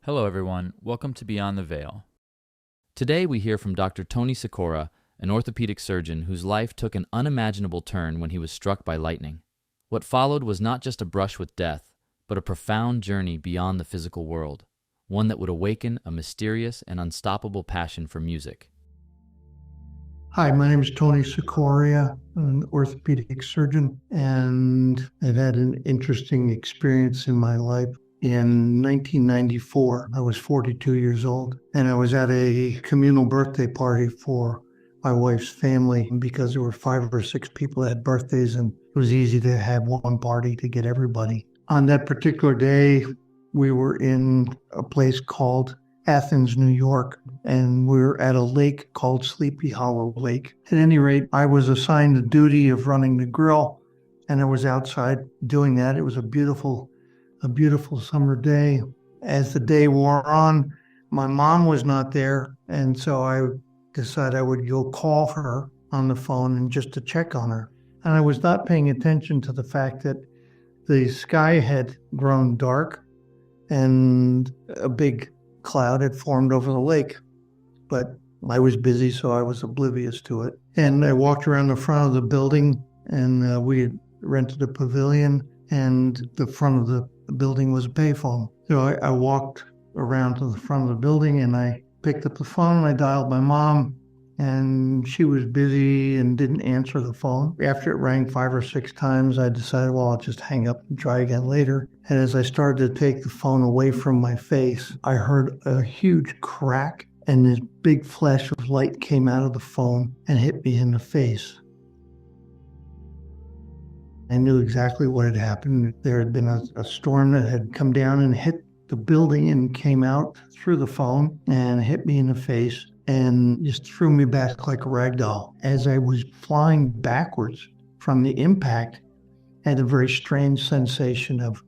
Hello everyone, welcome to Beyond the Veil. Today we hear from Dr. Tony Sikora, an orthopedic surgeon whose life took an unimaginable turn when he was struck by lightning. What followed was not just a brush with death, but a profound journey beyond the physical world, one that would awaken a mysterious and unstoppable passion for music. Hi, my name is Tony Sikora. I'm an orthopedic surgeon, and I've had an interesting experience in my life. In 1994, I was 42 years old, and I was at a communal birthday party for my wife's family because there were 5 or 6 people that had birthdays, and it was easy to have one party to get everybody. On that particular day, we were in a place called Athens, New York, and we were at a lake called Sleepy Hollow Lake. At any rate, I was assigned the duty of running the grill, and I was outside doing that. It was a beautiful summer day. As the day wore on, my mom was not there, and so I decided I would go call her on the phone and just to check on her. And I was not paying attention to the fact that the sky had grown dark and a big cloud had formed over the lake. But I was busy, so I was oblivious to it. And I walked around the front of the building, and we had rented a pavilion, and the front of the building was a payphone. So I walked around to the front of the building, and I picked up the phone, and I dialed my mom, and she was busy and didn't answer the phone. After it rang 5 or 6 times, I decided, well, I'll just hang up and try again later. And as I started to take the phone away from my face, I heard a huge crack, and this big flash of light came out of the phone and hit me in the face. I knew exactly what had happened. There had been a storm that had come down and hit the building and came out through the phone and hit me in the face and just threw me back like a rag doll. As I was flying backwards from the impact, I had a very strange sensation of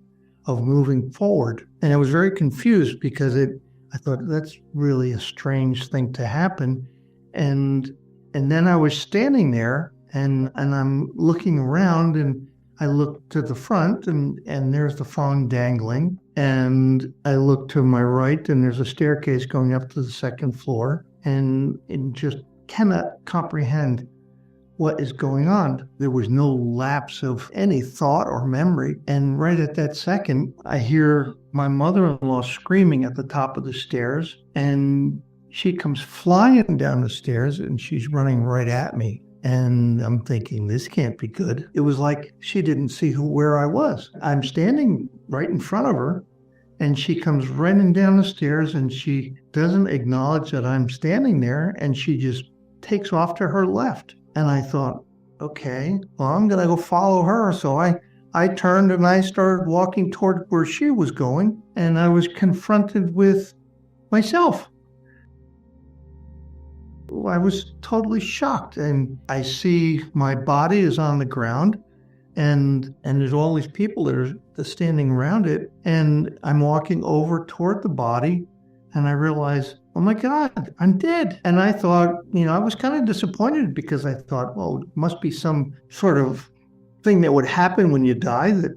moving forward. And I was very confused because I thought, that's really a strange thing to happen. And then I was standing there and I'm looking around, and I look to the front and there's the phone dangling. And I look to my right and there's a staircase going up to the 2nd floor. And it just cannot comprehend what is going on. There was no lapse of any thought or memory. And right at that second, I hear my mother-in-law screaming at the top of the stairs. And she comes flying down the stairs and she's running right at me. And I'm thinking, this can't be good. It was like she didn't see where I was. I'm standing right in front of her, and she comes running down the stairs, and she doesn't acknowledge that I'm standing there, and she just takes off to her left. And I thought, okay, well, I'm going to go follow her. So I turned and I started walking toward where she was going, and I was confronted with myself. I was totally shocked, and I see my body is on the ground, and there's all these people that are standing around it, and I'm walking over toward the body, and I realize, oh my God, I'm dead. And I thought, I was kind of disappointed because I thought, well, it must be some sort of thing that would happen when you die, that,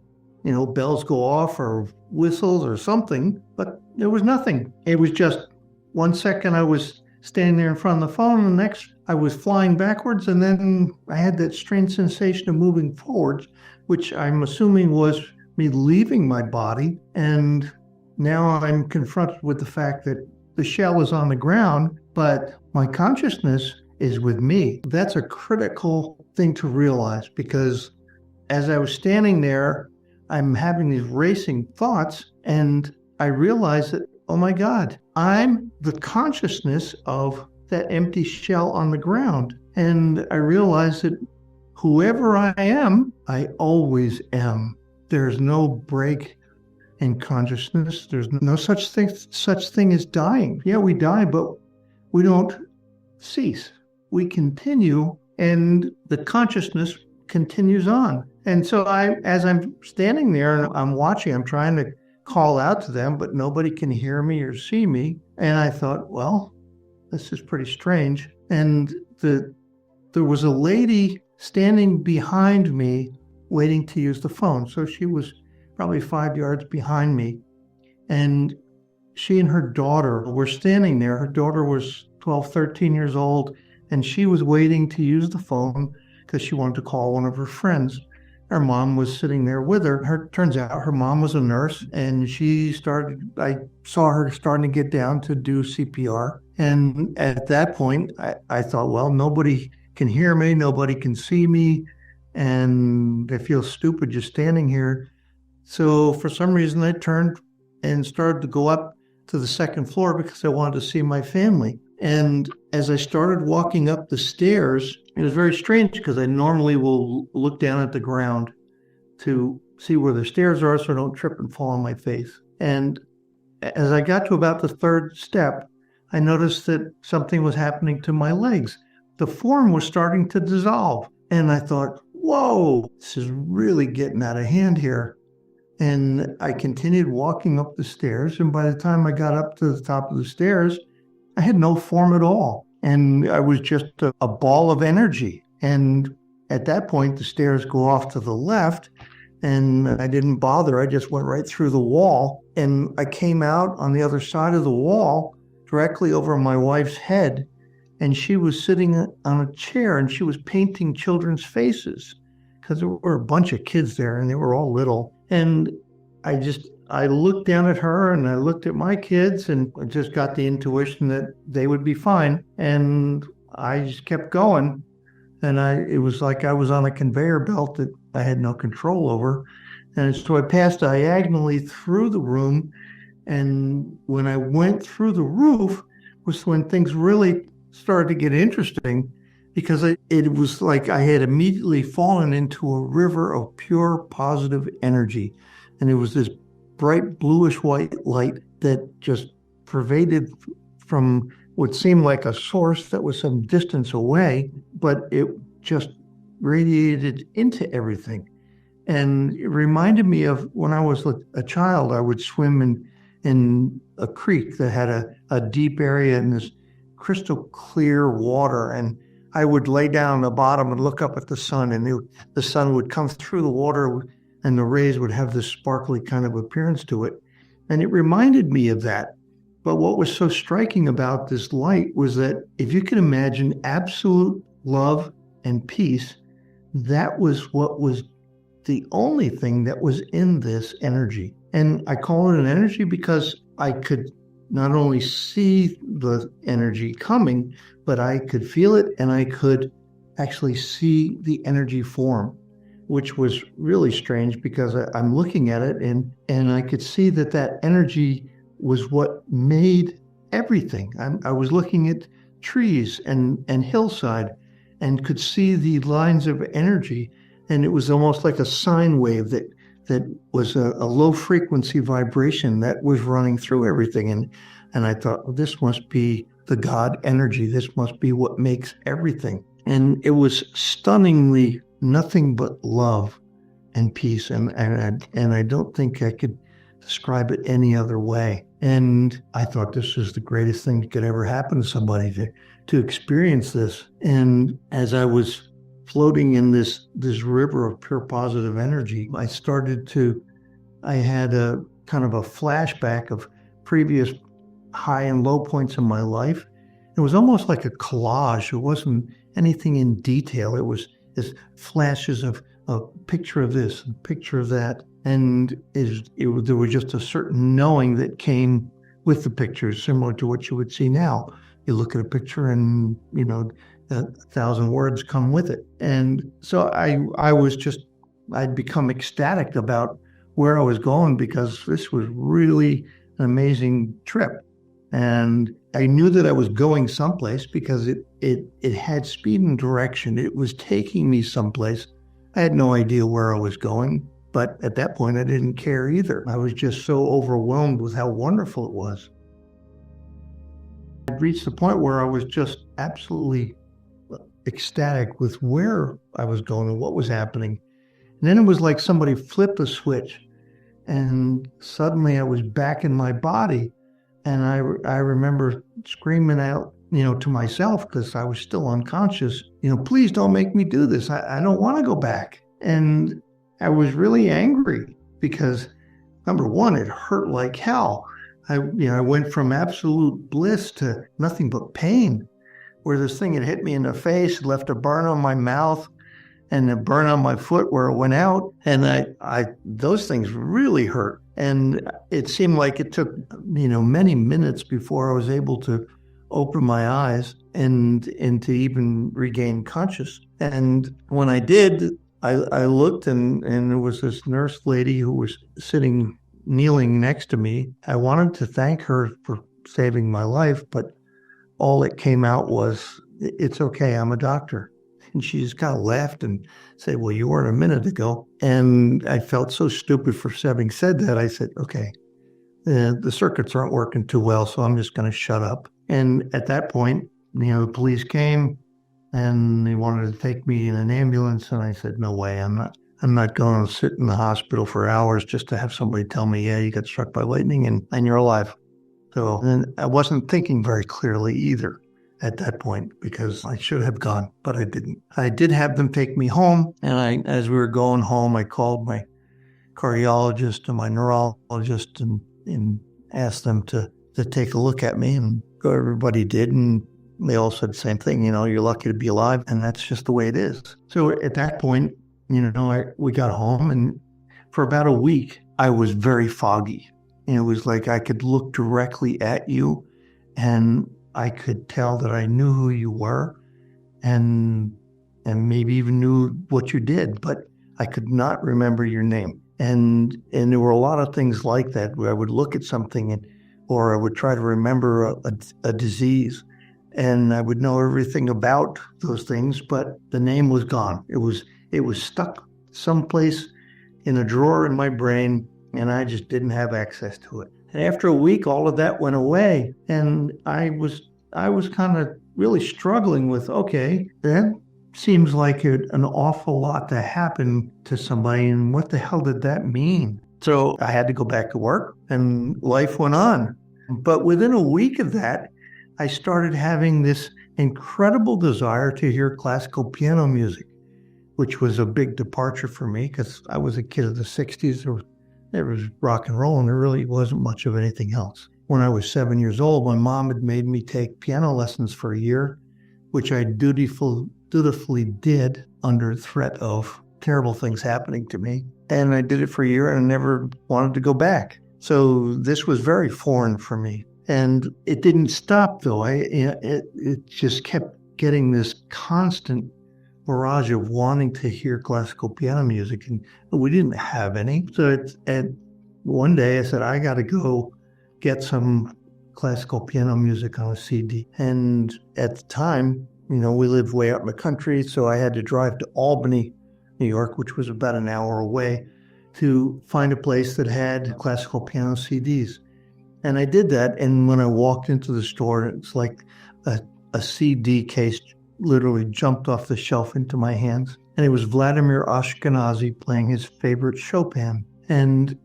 bells go off or whistles or something, but there was nothing. It was just 1 second I was standing there in front of the phone, and the next I was flying backwards, and then I had that strange sensation of moving forwards, which I'm assuming was me leaving my body. And now I'm confronted with the fact that the shell is on the ground, but my consciousness is with me. That's a critical thing to realize, because as I was standing there, I'm having these racing thoughts, and I realized that, oh my God, I'm the consciousness of that empty shell on the ground. And I realized that whoever I am, I always am. There's no break in consciousness. There's no such thing as dying. Yeah, we die, but we don't cease. We continue, and the consciousness continues on. And so as I'm standing there and I'm watching, I'm trying to call out to them, but nobody can hear me or see me. And I thought, well, this is pretty strange. And there was a lady standing behind me waiting to use the phone. So she was probably 5 yards behind me. And she and her daughter were standing there. Her daughter was 12, 13 years old, and she was waiting to use the phone because she wanted to call one of her friends. Her mom was sitting there with her. Turns out her mom was a nurse, and I saw her starting to get down to do CPR. And at that point, I thought, well, nobody can hear me, nobody can see me, and I feel stupid just standing here. So for some reason, I turned and started to go up to the second floor because I wanted to see my family. And as I started walking up the stairs, it was very strange because I normally will look down at the ground to see where the stairs are so I don't trip and fall on my face. And as I got to about the third step, I noticed that something was happening to my legs. The form was starting to dissolve. And I thought, whoa, this is really getting out of hand here. And I continued walking up the stairs. And by the time I got up to the top of the stairs, I had no form at all. And I was just a ball of energy. And at that point, the stairs go off to the left. And I didn't bother. I just went right through the wall. And I came out on the other side of the wall, directly over my wife's head. And she was sitting on a chair and she was painting children's faces because there were a bunch of kids there and they were all little. And I looked down at her and I looked at my kids and I just got the intuition that they would be fine. And I just kept going. And it was like I was on a conveyor belt that I had no control over. And so I passed diagonally through the room. And when I went through the roof was when things really started to get interesting, because it was like I had immediately fallen into a river of pure positive energy. And it was this bright bluish white light that just pervaded from what seemed like a source that was some distance away, but it just radiated into everything. And it reminded me of when I was a child. I would swim in a creek that had a deep area in this crystal clear water, and I would lay down on the bottom and look up at the sun, and the sun would come through the water and the rays would have this sparkly kind of appearance to it. And it reminded me of that. But what was so striking about this light was that if you can imagine absolute love and peace, that was what was the only thing that was in this energy. And I call it an energy because I could not only see the energy coming, but I could feel it and I could actually see the energy form, which was really strange because I'm looking at it and I could see that energy was what made everything. I was looking at trees and hillside and could see the lines of energy, and it was almost like a sine wave that was a low frequency vibration that was running through everything. And I thought, well, this must be the God energy. This must be what makes everything. And it was stunningly nothing but love and peace. And I don't think I could describe it any other way. And I thought this was the greatest thing that could ever happen to somebody, to experience this. And as I was floating in this river of pure positive energy, I had a kind of a flashback of previous high and low points in my life. It was almost like a collage. It wasn't anything in detail. It was just flashes of a picture of this, a picture of that. And there was just a certain knowing that came with the pictures, similar to what you would see now. You look at a picture and, 1,000 words come with it. And so I'd become ecstatic about where I was going because this was really an amazing trip. And I knew that I was going someplace because it had speed and direction. It was taking me someplace. I had no idea where I was going, but at that point I didn't care either. I was just so overwhelmed with how wonderful it was. I'd reached the point where I was just absolutely ecstatic with where I was going and what was happening. And then it was like somebody flipped a switch and suddenly I was back in my body. And I remember screaming out, to myself, because I was still unconscious, please don't make me do this. I don't want to go back. And I was really angry because, number one, it hurt like hell. I went from absolute bliss to nothing but pain, where this thing had hit me in the face, left a burn on my mouth and a burn on my foot where it went out. And those things really hurt. And it seemed like it took, many minutes before I was able to open my eyes and to even regain conscious. And when I did, I looked and there was this nurse lady who was kneeling next to me. I wanted to thank her for saving my life, but all that came out was, "It's okay, I'm a doctor." And she just kind of laughed and said, "Well, you weren't a minute ago." And I felt so stupid for having said that. I said, "Okay, the circuits aren't working too well, so I'm just going to shut up." And at that point, the police came and they wanted to take me in an ambulance. And I said, "No way, I'm not going to sit in the hospital for hours just to have somebody tell me, yeah, you got struck by lightning and you're alive." So then I wasn't thinking very clearly either at that point, because I should have gone, but I didn't. I did have them take me home. And as we were going home, I called my cardiologist and my neurologist and asked them to take a look at me. And everybody did. And they all said the same thing, "You're lucky to be alive." And that's just the way it is. So at that point, we got home, and for about a week, I was very foggy. It was like I could look directly at you and I could tell that I knew who you were and maybe even knew what you did, but I could not remember your name. And there were a lot of things like that where I would look at something or I would try to remember a disease, and I would know everything about those things, but the name was gone. It was stuck someplace in a drawer in my brain, and I just didn't have access to it. And after a week, all of that went away, and I was kind of really struggling with, okay, that seems like an awful lot to happen to somebody, and what the hell did that mean? So I had to go back to work, and life went on. But within a week of that, I started having this incredible desire to hear classical piano music, which was a big departure for me because I was a kid of the 60s. There was rock and roll, and there really wasn't much of anything else. When I was 7 years old, my mom had made me take piano lessons for a year, which I dutifully did under threat of terrible things happening to me. And I did it for a year, and I never wanted to go back. So this was very foreign for me. And it didn't stop, though. It just kept getting this constant barrage of wanting to hear classical piano music, and we didn't have any. So one day I said, I got to go get some classical piano music on a CD. And at the time, we lived way out in the country, so I had to drive to Albany, New York, which was about an hour away, to find a place that had classical piano CDs. And I did that, and when I walked into the store, it's like a CD case literally jumped off the shelf into my hands. And it was Vladimir Ashkenazy playing his favorite Chopin. And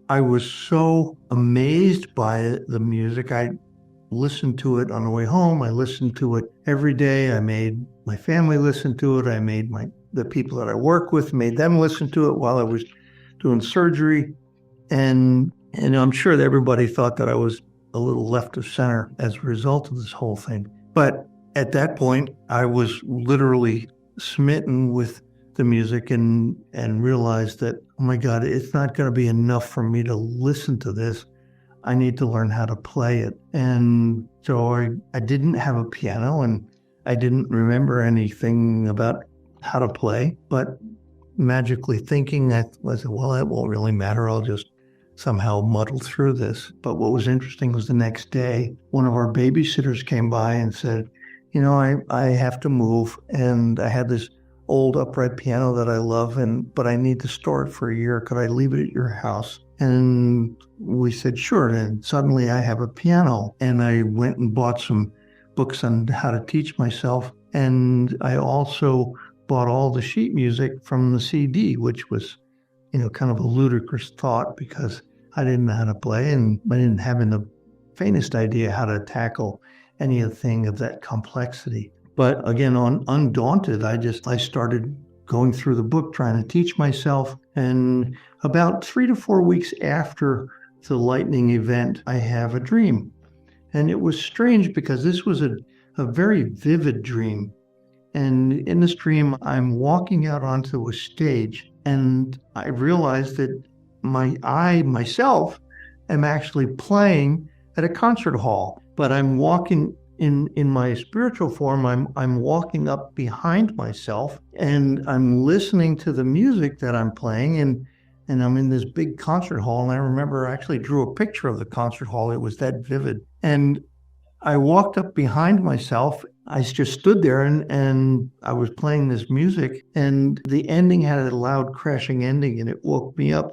I was so amazed by the music. I listened to it on the way home. I listened to it every day. I made my family listen to it. I made the people that I work with, made them listen to it while I was doing surgery. And I'm sure that everybody thought that I was a little left of center as a result of this whole thing. But at that point, I was literally smitten with the music and realized that, oh my God, it's not going to be enough for me to listen to this. I need to learn how to play it. And so I didn't have a piano, and I didn't remember anything about how to play, but magically thinking, I said, well, that won't really matter. I'll just somehow muddle through this. But what was interesting was the next day, one of our babysitters came by and said, I have to move, and I had this old upright piano that I love, but I need to store it for a year. Could I leave it at your house? And we said, sure. And suddenly I have a piano, and I went and bought some books on how to teach myself. And I also bought all the sheet music from the CD, which was, kind of a ludicrous thought because I didn't know how to play, and I didn't have the faintest idea how to tackle anything of that complexity. But again, undaunted, I started going through the book, trying to teach myself. And about 3 to 4 weeks after the lightning event, I have a dream. And it was strange because this was a very vivid dream. And in this dream, I'm walking out onto a stage, and I realized that myself, am actually playing at a concert hall. But I'm walking in my spiritual form. I'm walking up behind myself, and I'm listening to the music that I'm playing, and I'm in this big concert hall. And I remember I actually drew a picture of the concert hall. It was that vivid. And I walked up behind myself. I just stood there, and I was playing this music, and the ending had a loud crashing ending, and it woke me up,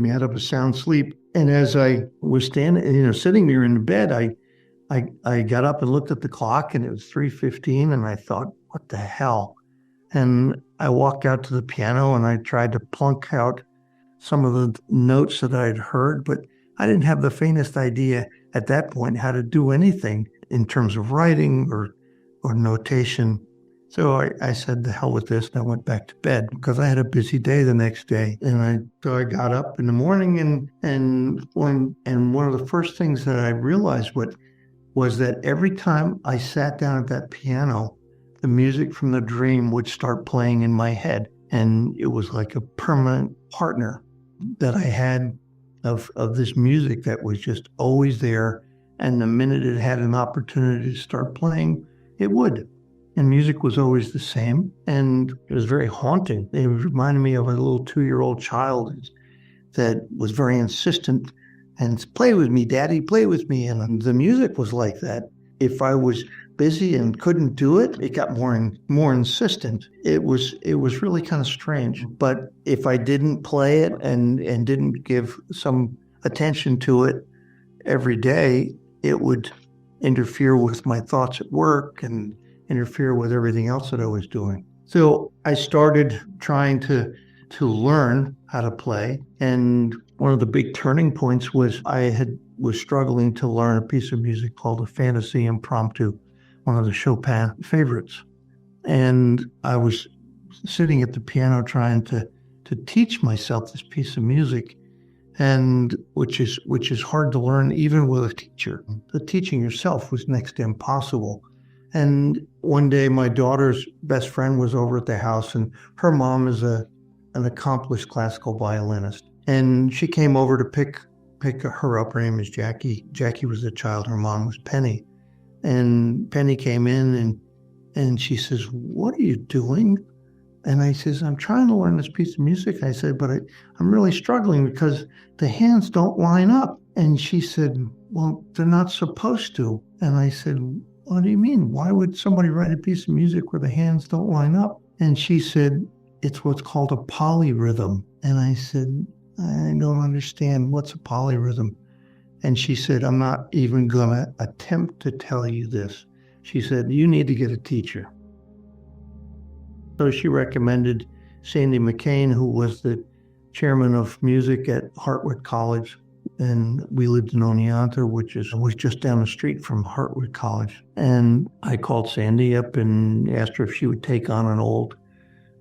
out of a sound sleep. And as I was sitting there in the bed, I got up and looked at the clock, and it was 3:15, and I thought, what the hell? And I walked out to the piano, and I tried to plunk out some of the notes that I'd heard, but I didn't have the faintest idea at that point how to do anything in terms of writing or notation. So I said, the hell with this, and I went back to bed because I had a busy day the next day. And so I got up in the morning, and one of the first things that I realized was that every time I sat down at that piano, the music from the dream would start playing in my head. And it was like a permanent partner that I had of this music that was just always there. And the minute it had an opportunity to start playing, it would. And music was always the same. And it was very haunting. It reminded me of a little 2-year-old child that was very insistent and play with me, Daddy, play with me. And the music was like that. If I was busy and couldn't do it, it got more insistent. It was really kind of strange. But if I didn't play it and didn't give some attention to it every day, it would interfere with my thoughts at work and interfere with everything else that I was doing. So I started trying to learn how to play. And one of the big turning points was was struggling to learn a piece of music called a Fantasy Impromptu, one of the Chopin favorites. And I was sitting at the piano trying to teach myself this piece of music, and which is hard to learn even with a teacher. The teaching yourself was next to impossible. And one day my daughter's best friend was over at the house, and her mom is an accomplished classical violinist. And she came over to pick her up. Her name is Jackie. Jackie was the child. Her mom was Penny. And Penny came in and she says, "What are you doing?" And I says, "I'm trying to learn this piece of music." I said, "But I'm really struggling because the hands don't line up." And she said, "Well, they're not supposed to." And I said, "What do you mean? Why would somebody write a piece of music where the hands don't line up?" And she said, "It's what's called a polyrhythm." And I said, "I don't understand. What's a polyrhythm?" And she said, "I'm not even going to attempt to tell you this." She said, "You need to get a teacher." So she recommended Sandy McCain, who was the chairman of music at Hartwick College. And we lived in Oneonta, which was just down the street from Hartwick College. And I called Sandy up and asked her if she would take on an old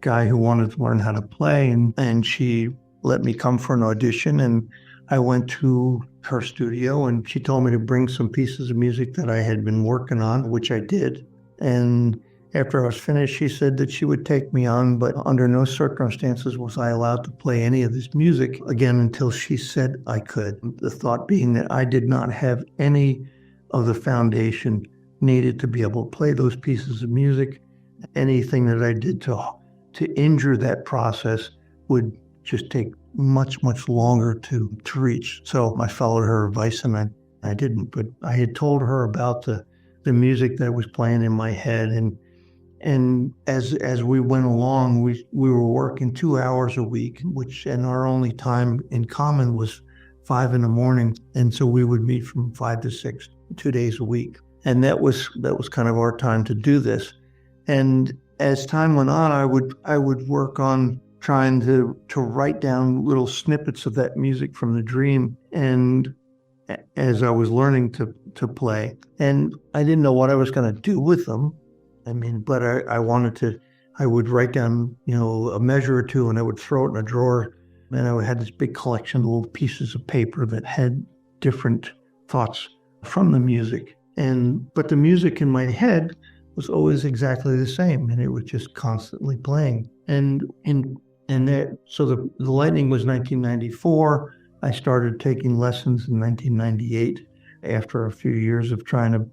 guy who wanted to learn how to play. And she let me come for an audition. And I went to her studio, and she told me to bring some pieces of music that I had been working on, which I did. And after I was finished, she said that she would take me on, but under no circumstances was I allowed to play any of this music again until she said I could. The thought being that I did not have any of the foundation needed to be able to play those pieces of music. Anything that I did to injure that process would just take much, much longer to reach. So I followed her advice, and I didn't. But I had told her about the music that was playing in my head, and as we went along, we were working 2 hours a week, and our only time in common was 5 a.m. And so we would meet from 5 to 6, 2 days a week. And that was kind of our time to do this. And as time went on, I would work on trying to write down little snippets of that music from the dream, and as I was learning to play. And I didn't know what I was going to do with them. But I would write down, a measure or two, and I would throw it in a drawer. And I had this big collection of little pieces of paper that had different thoughts from the music. But the music in my head was always exactly the same, and it was just constantly playing. So the lightning was 1994. I started taking lessons in 1998 after a few years of trying to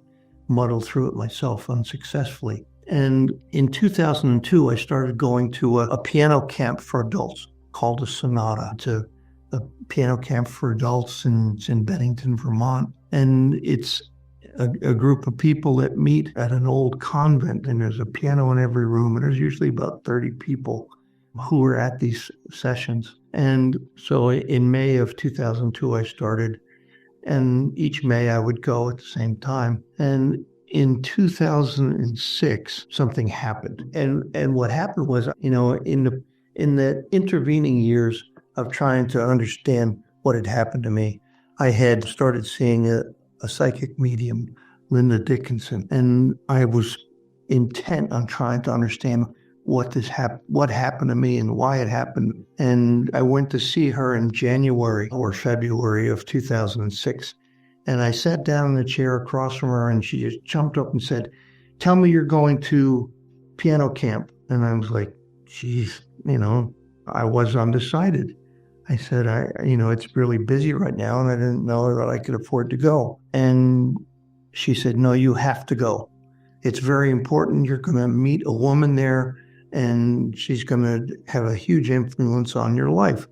muddle through it myself unsuccessfully. And in 2002, I started going to a piano camp for adults called a Sonata. It's a piano camp for adults in Bennington, Vermont. And it's a group of people that meet at an old convent, and there's a piano in every room, and there's usually about 30 people who are at these sessions. And so in May of 2002, I started, and each May I would go at the same time. And in 2006, something happened. And what happened was, in the intervening years of trying to understand what had happened to me, I had started seeing a psychic medium, Linda Dickinson, and I was intent on trying to understand what happened to me and why it happened. And I went to see her in January or February of 2006. And I sat down in the chair across from her, and she just jumped up and said, "Tell me you're going to piano camp." And I was like, geez, I was undecided. I said, it's really busy right now, and I didn't know that I could afford to go. And she said, "No, you have to go. It's very important. You're going to meet a woman there, and she's going to have a huge influence on your life."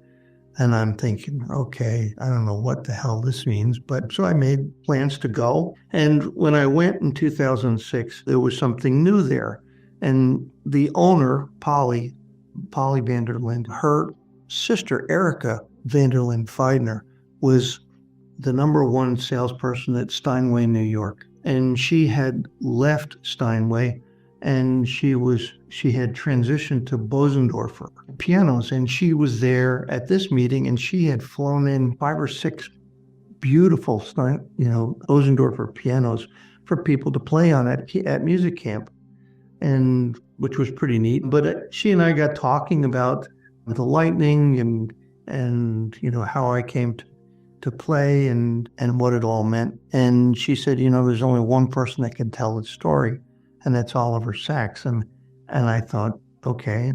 And I'm thinking, okay, I don't know what the hell this means. But so I made plans to go. And when I went in 2006, there was something new there. And the owner, Polly Vanderlind, her sister, Erica Vanderlind Feidner, was the number one salesperson at Steinway, New York. And she had left Steinway, and she had transitioned to Bosendorfer pianos, and she was there at this meeting, and she had flown in 5 or 6 beautiful Bosendorfer pianos for people to play on at music camp, and which was pretty neat. But she and I got talking about the lightning and how I came to play and what it all meant. And she said, there's only one person that can tell the story, and that's Oliver Sacks. And I thought, okay.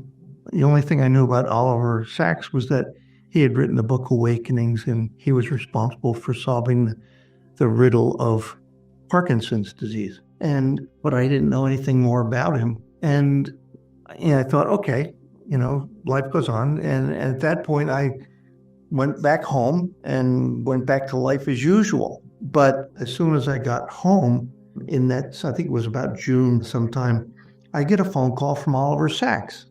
The only thing I knew about Oliver Sacks was that he had written the book Awakenings, and he was responsible for solving the riddle of Parkinson's disease. But I didn't know anything more about him. And I thought, okay, life goes on. And at that point, I went back home and went back to life as usual. But as soon as I got home, I think it was about June sometime, I get a phone call from Oliver Sacks.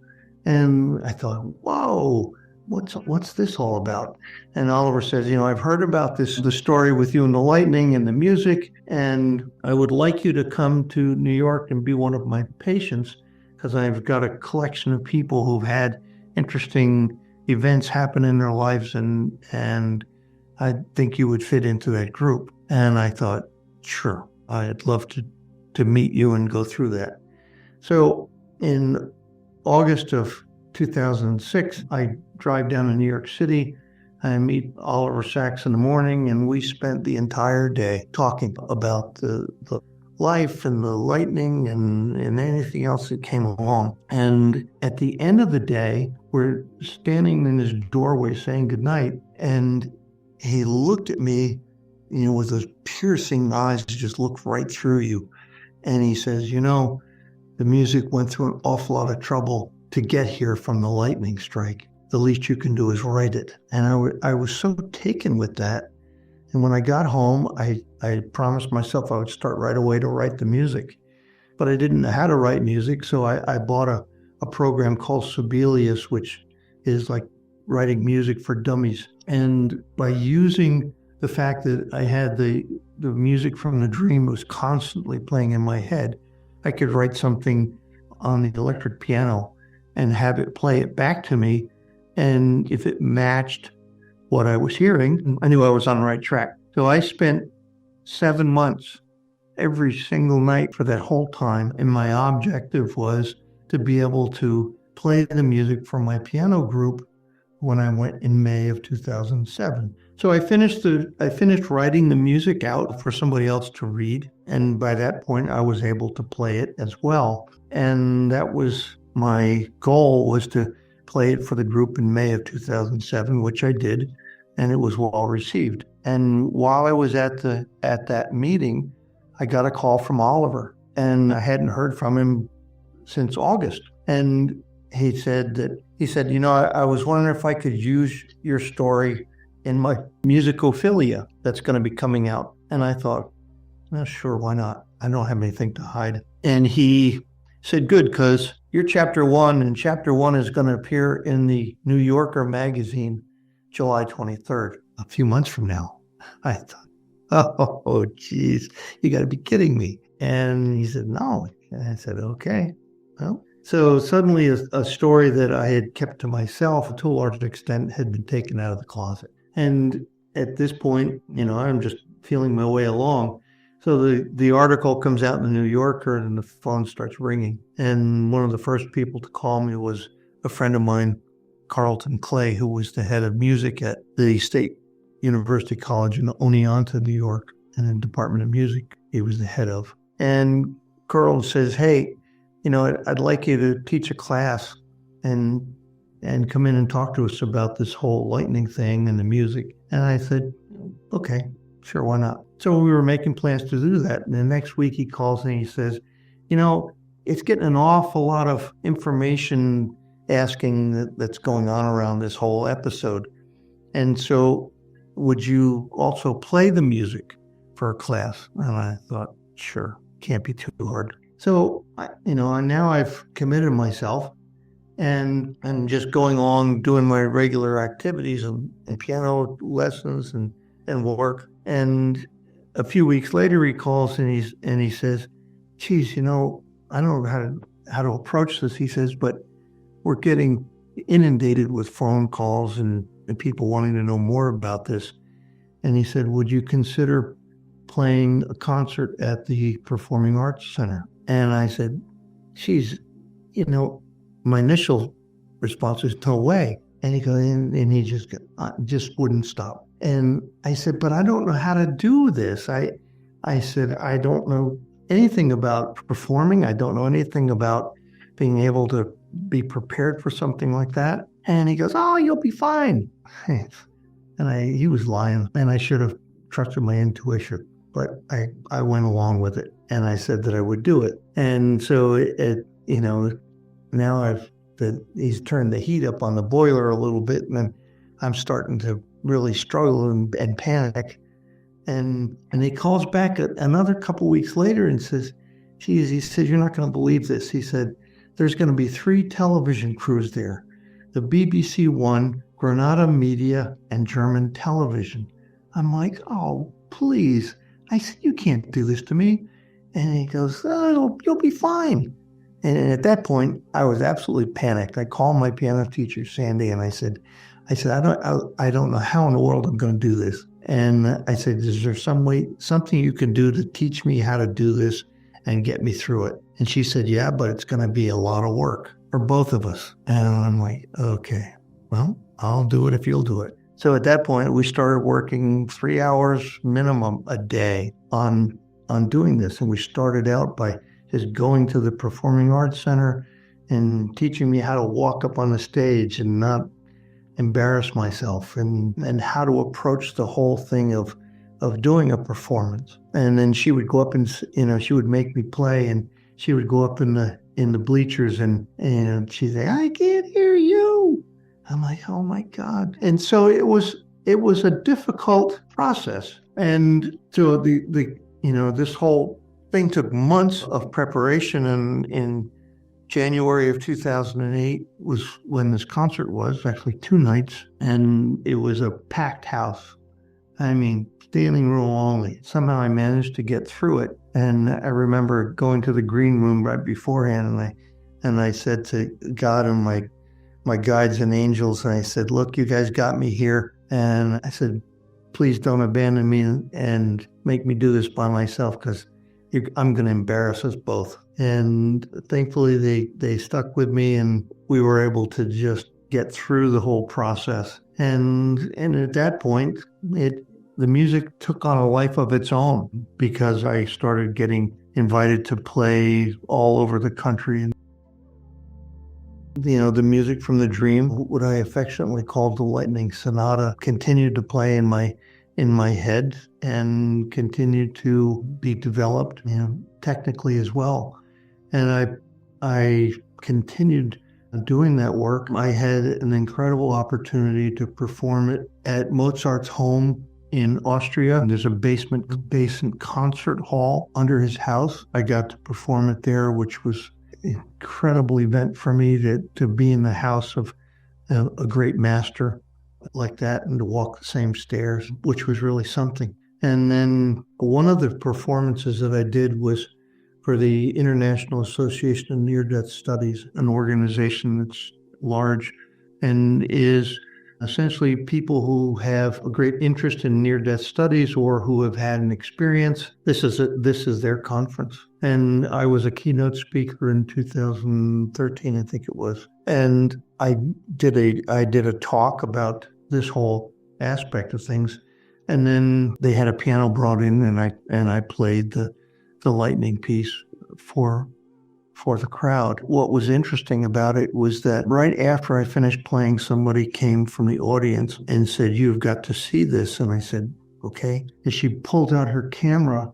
And I thought, whoa, what's this all about? And Oliver says, I've heard about the story with you and the lightning and the music, and I would like you to come to New York and be one of my patients, because I've got a collection of people who've had interesting events happen in their lives, and I think you would fit into that group. And I thought, sure, I'd love to meet you and go through that. So in August of 2006, I drive down to New York City. I meet Oliver Sacks in the morning, and we spent the entire day talking about the life and the lightning and anything else that came along. And at the end of the day, we're standing in his doorway saying goodnight, and he looked at me, with those piercing eyes that just looked right through you. And he says, the music went through an awful lot of trouble to get here from the lightning strike. The least you can do is write it. And I was so taken with that. And when I got home, I promised myself I would start right away to write the music. But I didn't know how to write music, so I bought a program called Sibelius, which is like writing music for dummies. And by using the fact that I had the music from the dream was constantly playing in my head, I could write something on the electric piano and have it play it back to me. And if it matched what I was hearing, I knew I was on the right track. So I spent 7 months every single night for that whole time. And my objective was to be able to play the music for my piano group when I went in May of 2007. So I finished writing the music out for somebody else to read. And by that point, I was able to play it as well. And that was my goal, was to play it for the group in May of 2007, which I did. And it was well received. And while I was at that meeting, I got a call from Oliver, and I hadn't heard from him since August. And he said, I was wondering if I could use your story in my musicophilia that's going to be coming out. And I thought, well, sure, why not? I don't have anything to hide. And he said, good, because you're chapter 1, and chapter 1 is going to appear in the New Yorker magazine July 23rd, a few months from now. I thought, oh, geez, you got to be kidding me. And he said, no. And I said, okay. Well, so suddenly a story that I had kept to myself to a large extent had been taken out of the closet. And at this point, I'm just feeling my way along. So the article comes out in the New Yorker, and the phone starts ringing. And one of the first people to call me was a friend of mine, Carlton Clay, who was the head of music at the State University College in Oneonta, New York, and the Department of Music he was the head of. And Carl says, hey, I'd like you to teach a class and come in and talk to us about this whole lightning thing and the music. And I said, okay, sure, why not? So we were making plans to do that. And the next week he calls and he says, it's getting an awful lot of information asking that's going on around this whole episode. And so would you also play the music for a class? And I thought, sure, can't be too hard. So, now I've committed myself and I'm just going along doing my regular activities and piano lessons and work. And a few weeks later he calls and he says, geez, I don't know how to approach this. He says, but we're getting inundated with phone calls and people wanting to know more about this. And he said, would you consider playing a concert at the Performing Arts Center? And I said, geez, my initial response was no way. And he goes, and he just wouldn't stop. And I said, but I don't know how to do this. I said, I don't know anything about performing. I don't know anything about being able to be prepared for something like that. And he goes, oh, you'll be fine. And he was lying, and I should have trusted my intuition. But I went along with it, and I said that I would do it. And so now he's turned the heat up on the boiler a little bit, and then I'm starting to really struggle and panic. And he calls back another couple weeks later and says, geez, he said, you're not going to believe this. He said, there's going to be 3 television crews there. The BBC One, Granada Media, and German Television. I'm like, oh, please. I said, you can't do this to me. And he goes, oh, you'll be fine. And at that point, I was absolutely panicked. I called my piano teacher, Sandy, and I said, I don't know how in the world I'm going to do this. And I said, is there something you can do to teach me how to do this and get me through it? And she said, yeah, but it's going to be a lot of work for both of us. And I'm like, okay, well, I'll do it if you'll do it. So at that point, we started working 3 hours minimum a day on doing this. And we started out by just going to the Performing Arts Center and teaching me how to walk up on the stage and not embarrass myself, and how to approach the whole thing of doing a performance. And then she would go up and, she would make me play, and she would go up in the bleachers and she'd say, I can't hear you. I'm like, oh my God. And so it was a difficult process. And so this whole thing took months of preparation, and in January of 2008 was when this concert was, actually 2 nights, and it was a packed house. I mean, standing room only. Somehow I managed to get through it. And I remember going to the green room right beforehand, and I said to God and my guides and angels, and I said, look, you guys got me here. And I said, please don't abandon me and make me do this by myself, because I'm going to embarrass us both. And thankfully they stuck with me, and we were able to just get through the whole process. And at that point, the music took on a life of its own because I started getting invited to play all over the country. And the music from the dream, what I affectionately called the Lightning Sonata, continued to play in my head and continued to be developed, technically as well. And I continued doing that work. I had an incredible opportunity to perform it at Mozart's home in Austria. There's a basement concert hall under his house. I got to perform it there, which was an incredible event for me to be in the house of a great master like that and to walk the same stairs, which was really something. And then one of the performances that I did was for the International Association of Near Death Studies, an organization that's large and is essentially people who have a great interest in near-death studies or who have had an experience. This is their conference. And I was a keynote speaker in 2013, I think it was. And I did a talk about this whole aspect of things. And then they had a piano brought in, and I played the lightning piece for the crowd. What was interesting about it was that right after I finished playing, somebody came from the audience and said, "You've got to see this." And I said, "Okay." And she pulled out her camera,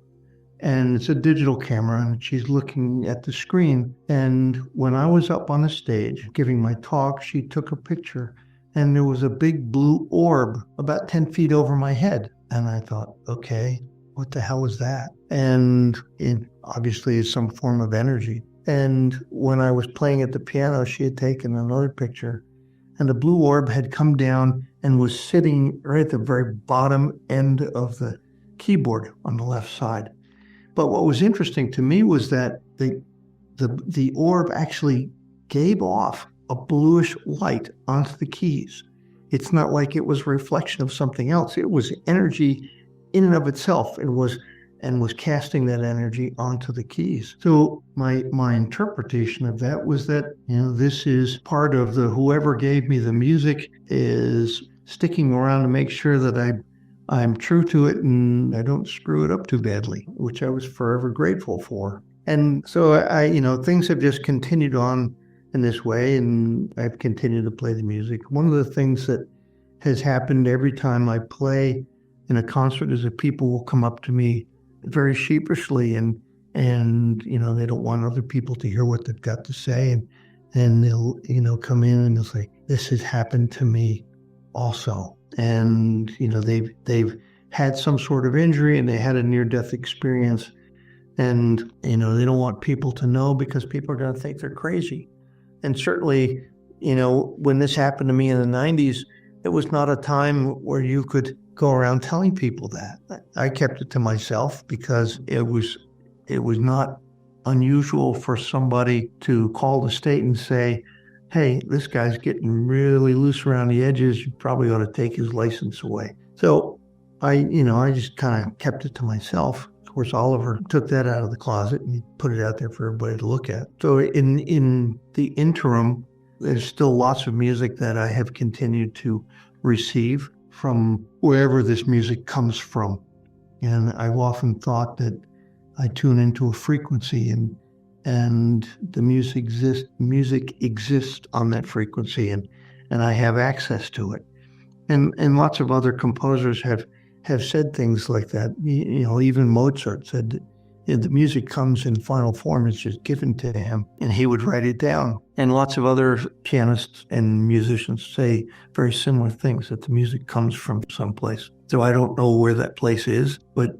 and it's a digital camera, and she's looking at the screen. And when I was up on the stage giving my talk, she took a picture, and there was a big blue orb about 10 feet over my head. And I thought, okay, what the hell was that? And it obviously is some form of energy. And when I was playing at the piano, she had taken another picture, and the blue orb had come down and was sitting right at the very bottom end of the keyboard on the left side. But what was interesting to me was that the orb actually gave off a bluish light onto the keys. It's not like it was a reflection of something else. It was energy in and of itself, and was casting that energy onto the keys. So my interpretation of that was that, this is part of whoever gave me the music is sticking around to make sure that I'm true to it and I don't screw it up too badly, which I was forever grateful for. And so things have just continued on in this way, and I've continued to play the music. One of the things that has happened every time I play in a concert is that people will come up to me very sheepishly and they don't want other people to hear what they've got to say, and they'll come in and they'll say, "This has happened to me also." And they've had some sort of injury and they had a near-death experience, and they don't want people to know because people are going to think they're crazy. And certainly, when this happened to me in the 90s, it was not a time where you could go around telling people that. I kept it to myself because it was not unusual for somebody to call the state and say, "Hey, this guy's getting really loose around the edges. You probably ought to take his license away." So I just kind of kept it to myself. Of course, Oliver took that out of the closet and put it out there for everybody to look at. So in the interim, there's still lots of music that I have continued to receive from wherever this music comes from. And I've often thought that I tune into a frequency and the music exists on that frequency, and I have access to it. And lots of other composers have said things like that. Even Mozart said that the music comes in final form, it's just given to him, and he would write it down. And lots of other pianists and musicians say very similar things, that the music comes from someplace. So I don't know where that place is, but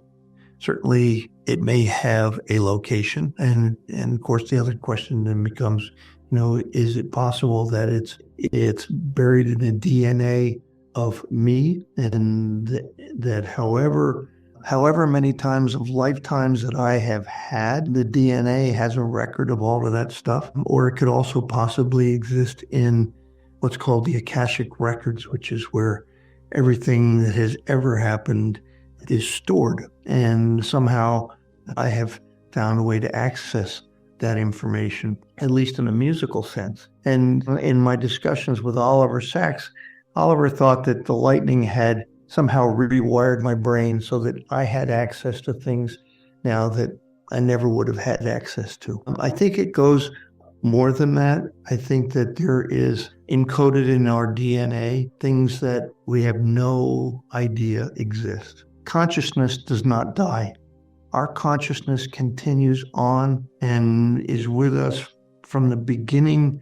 certainly it may have a location. And of course, the other question then becomes, is it possible that it's buried in the DNA of me, and that however many times of lifetimes that I have had, the DNA has a record of all of that stuff? Or it could also possibly exist in what's called the Akashic Records, which is where everything that has ever happened is stored. And somehow I have found a way to access that information, at least in a musical sense. And in my discussions with Oliver Sacks, Oliver thought that the lightning had somehow rewired my brain so that I had access to things now that I never would have had access to. I think it goes more than that. I think that there is encoded in our DNA things that we have no idea exist. Consciousness does not die. Our consciousness continues on and is with us from the beginning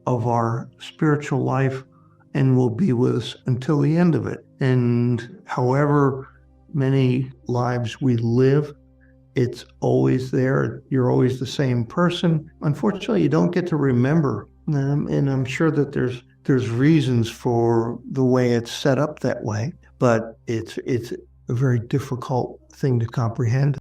of our spiritual life and will be with us until the end of it. And however many lives we live, it's always there. You're always the same person. Unfortunately, you don't get to remember them, and I'm sure that there's reasons for the way it's set up that way, but it's a very difficult thing to comprehend.